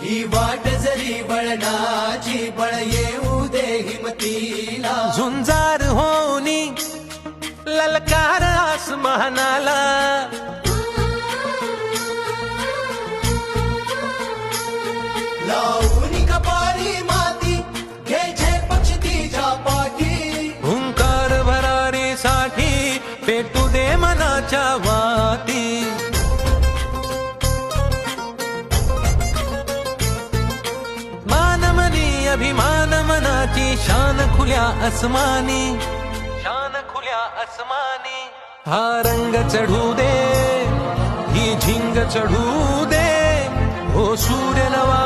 ही वाट जरी वळणाची बळ येऊ दे हिमतीला झुंजार होनी ललकार आसमानाला लावून कपाळी माती घ्यायचे पक्ष तिच्या पाठी हुंकार भरारीसाठी पेटू दे मनाच्या वाती मानमनी अभिमान मनाची शान खुल्या आसमानी शान खुल्या आसमानी हा रंग चढू दे ही झिंग चढू दे हो सूर्य नवा